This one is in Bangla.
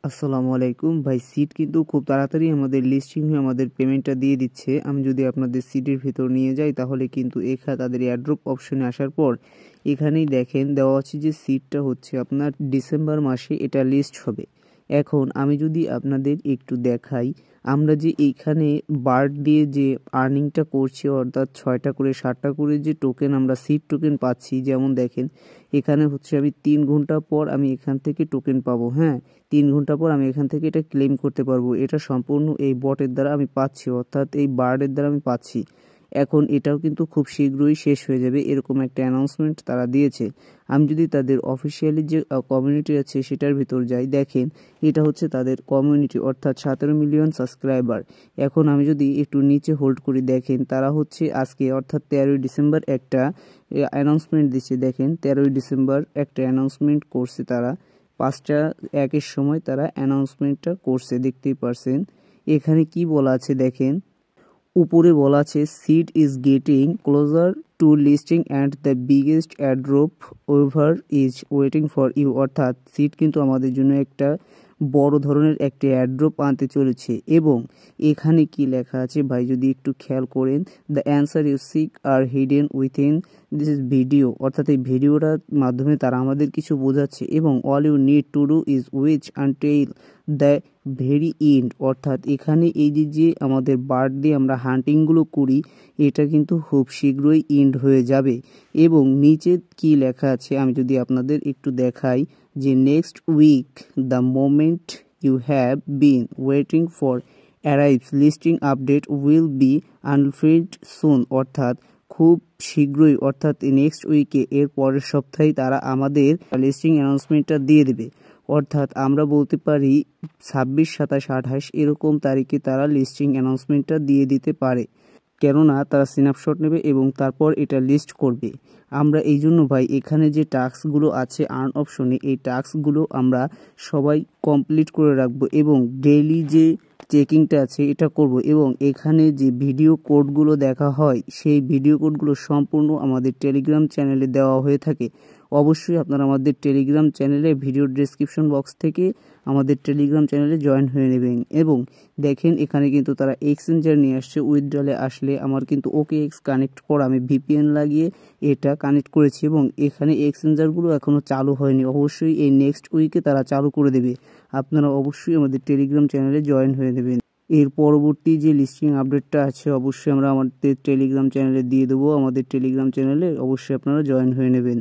আসসালামু আলাইকুম ভাই। সিট কিন্তু খুব তাড়াতাড়ি আমাদের লিস্টিং হয়ে আমাদের পেমেন্টটা দিয়ে দিচ্ছে। আমি যদি আপনাদের সিটের ভিতর নিয়ে যাই তাহলে কিন্তু তাদের এয়ারড্রপ অপশনে আসার পর এখানেই দেখেন দেওয়া আছে যে সিটটা হচ্ছে আপনার ডিসেম্বর মাসে এটা লিস্ট হবে। এখন আমি যদি আপনাদের একটু দেখাই, আমরা যে এইখানে বার্ড দিয়ে যে আর্নিংটা করছি, অর্থাৎ 6টা করে 7টা করে যে টোকেন আমরা সিট টোকেন পাচ্ছি, যেমন দেখেন এখানে হচ্ছে আমি 3 ঘন্টা পর আমি এখান থেকে টোকেন পাবো। হ্যাঁ, 3 ঘন্টা পর আমি এখান থেকে এটা ক্লেম করতে পারবো। এটা সম্পূর্ণ এই বটের দ্বারা আমি পাচ্ছি, অর্থাৎ এই বার্ডের দ্বারা আমি পাচ্ছি। এখন এটাও কিন্তু খুব শীঘ্রই শেষ হয়ে যাবে, এরকম একটা অ্যানাউন্সমেন্ট তারা দিয়েছে। আমি যদি তাদের অফিসিয়ালি যে কমিউনিটি আছে সেটার ভিতর যাই, দেখেন এটা হচ্ছে তাদের কমিউনিটি, অর্থাৎ 17 মিলিয়ন সাবস্ক্রাইবার। এখন আমি যদি একটু নিচে হোল্ড করি, দেখেন তারা হচ্ছে আজকে অর্থাৎ 13ই ডিসেম্বর একটা অ্যানাউন্সমেন্ট দিচ্ছে। দেখেন 13ই ডিসেম্বর একটা অ্যানাউন্সমেন্ট করছে তারা, 5টা 1 সময় তারা অ্যানাউন্সমেন্টটা করছে, দেখতেই পারছেন। এখানে কি বলা আছে দেখেন, উপরে বলা আছে Seed is getting closer to listing and the biggest airdrop over is waiting for you. অর্থাৎ সিড কিন্তু আমাদের জন্য একটা বড় ধরনের একটা এয়ারড্রপ আনতে চলেছে। এবং এখানে কি লেখা আছে ভাই যদি একটু খেয়াল করেন, the answer you seek are hidden within this is video. অর্থাৎ এই ভিডিওটার মাধ্যমে তারা আমাদের কিছু বোঝাচ্ছে। এবং all you need to do is watch until the very end. অর্থাৎ এখানে এই যে আমাদের বার্ড দিয়ে আমরা হান্টিংগুলো করি, এটা কিন্তু খুব শীঘ্রই এন্ড হয়ে যাবে। এবং নিচে কি লেখা আছে আমি যদি আপনাদের একটু দেখাই, যে next week the moment you have been waiting for arrives, listing update will be unveiled soon. অর্থাৎ খুব শীঘ্রই, অর্থাৎ নেক্সট উইকে এর পরের সপ্তাহে তারা আমাদের লিস্টিং অ্যানাউন্সমেন্টটা দিয়ে দেবে। অর্থাৎ আমরা বলতে পারি 26, 27, 28 এরকম তারিখে তারা লিস্টিং অ্যানাউন্সমেন্টটা দিয়ে দিতে পারে, কেননা তারা স্ন্যাপশট নেবে এবং তারপর এটা লিস্ট করবে। আমরা এই জন্য ভাই এখানে যে টাস্কগুলো আছে আর্ন অপশনে, এই টাস্কগুলো আমরা সবাই কমপ্লিট করে রাখবো এবং ডেইলি যে চেকিংটা আছে এটা করব। এবং এখানে যে ভিডিও কোডগুলো দেখা হয় সেই ভিডিও কোডগুলো সম্পূর্ণ আমাদের টেলিগ্রাম চ্যানেলে দেওয়া হয়ে থাকে। অবশ্যই আপনারা আমাদের টেলিগ্রাম চ্যানেলে ভিডিও ডেসক্রিপশন বক্স থেকে আমাদের টেলিগ্রাম চ্যানেলে জয়েন হয়ে নেবেন। এবং দেখেন এখানে কিন্তু তারা এক্সচেঞ্জার নিয়ে আসছে। উইথড্রলে আসলে আমার কিন্তু OKX কানেক্ট করা, আমি VPN লাগিয়ে এটা কানেক্ট করেছি এবং এখানে এক্সচেঞ্জারগুলো এখনও চালু হয়নি। অবশ্যই এই নেক্সট উইকে তারা চালু করে দেবে। আপনারা অবশ্যই আমাদের টেলিগ্রাম চ্যানেলে জয়েন হয়ে নেবেন। এর পরবর্তী যে লিস্টিং আপডেটটা আছে অবশ্যই আমরা আমাদের টেলিগ্রাম চ্যানেলে দিয়ে দেবো। আমাদের টেলিগ্রাম চ্যানেলে অবশ্যই আপনারা জয়েন হয়ে নেবেন।